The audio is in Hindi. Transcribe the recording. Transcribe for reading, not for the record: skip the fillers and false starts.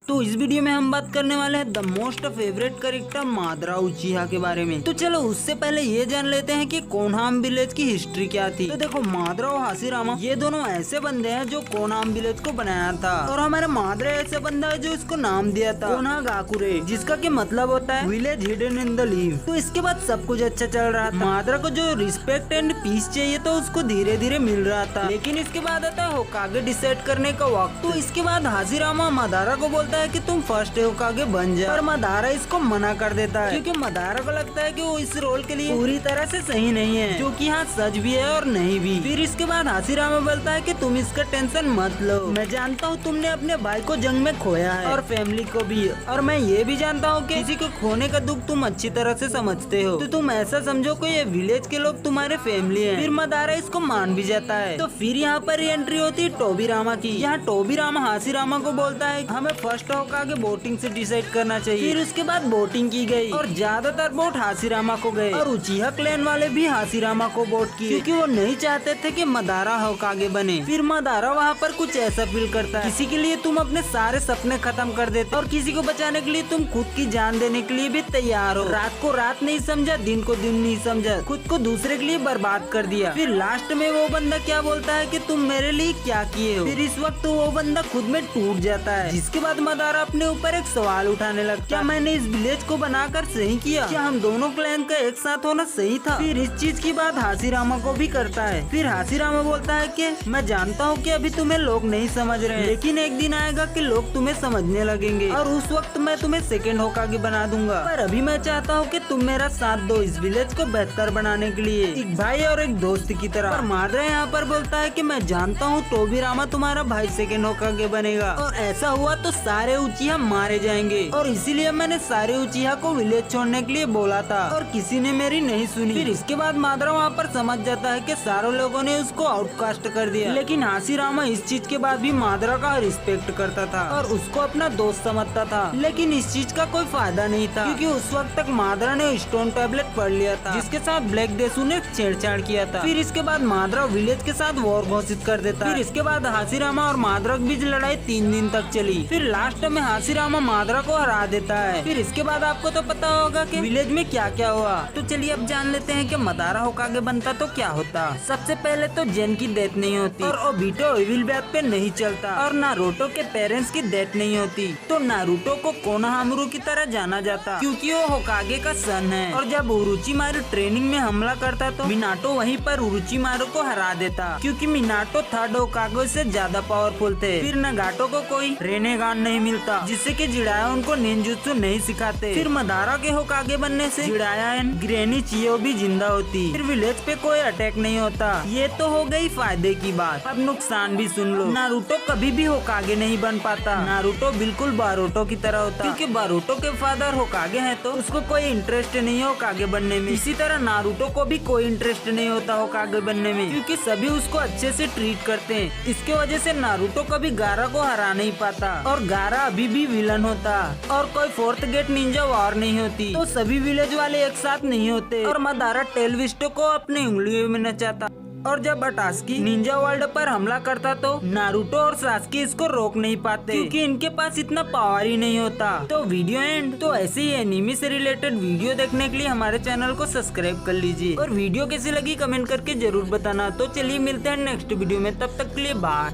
तो इस वीडियो में हम बात करने वाले हैं the most favourite character Madara Uchiha के बारे में। तो चलो उससे पहले ये जान लेते हैं कि कोनहाम विलेज की हिस्ट्री क्या थी। तो देखो मादरा और हाशिरामा ये दोनों ऐसे बंदे हैं जो कोनहाम विलेज को बनाया था, और हमारे मादरा ऐसे बंदा है जो इसको नाम दिया था कोनागाकुरे, जिसका की मतलब होता है village hidden in the leave. तो इसके बाद सब कुछ अच्छा चल रहा था। मादरा को जो रिस्पेक्ट एंड पीस चाहिए तो उसको धीरे धीरे मिल रहा था, लेकिन इसके बाद आता है होकागे डिसाइड करने का वक्त। तो इसके बाद हाशिरामा मादारा को बोलता है कि तुम फर्स्ट होकागे बन जाओ, पर मादारा इसको मना कर देता है क्योंकि मादारा को लगता है कि वो इस रोल के लिए पूरी तरह से सही नहीं है, जो कि हाँ सच भी है और नहीं भी। फिर इसके बाद हाशिरामा बोलता है कि तुम इसका टेंशन मत लो, मैं जानता हूँ तुमने अपने भाई को जंग में खोया है और फैमिली को भी, और मैं ये भी जानता हूँ कि किसी को खोने का दुख तुम अच्छी तरह से समझते हो, तो तुम ऐसा समझो कि ये विलेज के लोग तुम्हारे फैमिली है। फिर मादारा इसको मान भी जाता है। तो फिर यहाँ पर एंट्री होती है टोबीरामा की। यहाँ टोबीरामा हाशिरामा को बोलता है हमें फर्स्ट होकागे बोटिंग से डिसाइड करना चाहिए। फिर उसके बाद बोटिंग की गई और ज्यादातर बोट हाशिरामा को गए, और उचिहा क्लैन वाले भी हाशिरामा को वोट किए क्योंकि वो नहीं चाहते थे कि मादारा होकागे बने। फिर मादारा वहाँ पर कुछ ऐसा फील करता है, किसी के लिए तुम अपने सारे सपने खत्म कर देते और किसी को बचाने के लिए तुम खुद की जान देने के लिए भी तैयार हो। रात को रात नहीं समझा, दिन को दिन नहीं समझा, खुद को दूसरे के लिए बर्बाद कर दिया। फिर लास्ट में वो बंदा क्या बोलता है कि तुम मेरे लिए क्या किए हो। फिर इस वक्त वो बंदा खुद में टूट जाता है, जिसके बाद मादारा अपने ऊपर एक सवाल उठाने लगता है, क्या मैंने इस विलेज को बनाकर सही किया? क्या हम दोनों क्लैन का एक साथ होना सही था? फिर इस चीज की बात हाशिरामा को भी करता है। फिर हाशिरामा बोलता है कि मैं जानता हूँ कि अभी तुम्हें लोग नहीं समझ रहे हैं, लेकिन एक दिन आएगा कि लोग तुम्हें समझने लगेंगे और उस वक्त मैं तुम्हें सेकंड होकागे बना दूंगा। पर अभी मैं चाहता हूँ कि तुम मेरा साथ दो इस विलेज को बेहतर बनाने के लिए, एक भाई और एक दोस्त की तरह। और मादरा यहाँ पर बोलता है कि मैं जानता हूँ टोबीरामा तुम्हारा भाई सेकंड होकागे बनेगा, और ऐसा हुआ तो सारे उचिहा मारे जाएंगे, और इसीलिए मैंने सारे उचिहा को विलेज छोड़ने के लिए बोला था और किसी ने मेरी नहीं सुनी। फिर इसके बाद मादरा वहाँ पर समझ जाता है कि सारे लोगों ने उसको आउटकास्ट कर दिया, लेकिन हाशिरामा इस चीज के बाद भी मादरा का रिस्पेक्ट करता था और उसको अपना दोस्त समझता था। लेकिन इस चीज का कोई फायदा नहीं था क्योंकि उस वक्त तक मादरा ने स्टोन टैबलेट पढ़ लिया था, जिसके साथ ब्लैक डेसू ने छेड़छाड़ किया था। फिर इसके बाद मादरा विलेज के साथ वॉर घोषित कर देता। फिर इसके बाद हाशिरामा और मादरा के बीच लड़ाई 3 दिन तक चली। फिर लास्ट में हाशिरामा मादरा को हरा देता है। फिर इसके बाद आपको तो पता होगा कि विलेज में क्या क्या हुआ। तो चलिए अब जान लेते हैं कि मादारा होकागे बनता तो क्या होता। सबसे पहले तो जेन की डेथ नहीं होती, और ओबिटो इविल बैथ पे नहीं चलता, और नारुतो के पेरेंट्स की डेथ नहीं होती। तो नारुतो को कोनोहामारू की तरह जाना जाता क्योंकि वो होकागे का सन है। और जब उरोचिमारू ट्रेनिंग में हमला करता तो मिनाटो वहीं पर उरोचिमारू को हरा देता क्योंकि मिनाटो थर्ड होकागे से ज्यादा पावरफुल थे। फिर नगाटो को कोई रेनेगान नहीं मिलता, जिससे कि जिडाया उनको निंजुत्सु नहीं सिखाते। फिर मादारा के होकागे बनने से जिडाया एंड ग्रेनी चियो भी जिंदा होती। फिर विलेज पे कोई अटैक नहीं होता। ये तो हो गई फायदे की बात। अब नुकसान भी सुन लो। नारुतो कभी भी होकागे नहीं बन पाता। नारुतो बिल्कुल बारुतो की तरह होता क्योंकि बारुतो के फादर होकागे हैं, तो उसको कोई इंटरेस्ट नहीं है होकागे बनने में। इसी तरह नारुतो को भी कोई इंटरेस्ट नहीं होता होकागे बनने में क्योंकि सभी उसको अच्छे से ट्रीट करते हैं। इसके वजह से नारुतो कभी गारा को हरा नहीं पाता, और गारा अभी भी विलन होता, और कोई फोर्थ गेट निंजा वॉर नहीं होती, तो सभी विलेज वाले एक साथ नहीं होते, और मादारा टेलविस्टो को अपनी उंगलियों में नचाता। और जब अटास्की निंजा वर्ल्ड पर हमला करता तो नारुतो और सास्की इसको रोक नहीं पाते क्योंकि इनके पास इतना पावर ही नहीं होता। तो वीडियो एंड। तो ऐसे ही एनिमी से रिलेटेड वीडियो देखने के लिए हमारे चैनल को सब्सक्राइब कर लीजिए, और वीडियो कैसी लगी कमेंट करके जरूर बताना। तो चलिए मिलते हैं नेक्स्ट वीडियो में, तब तक के लिए बाय।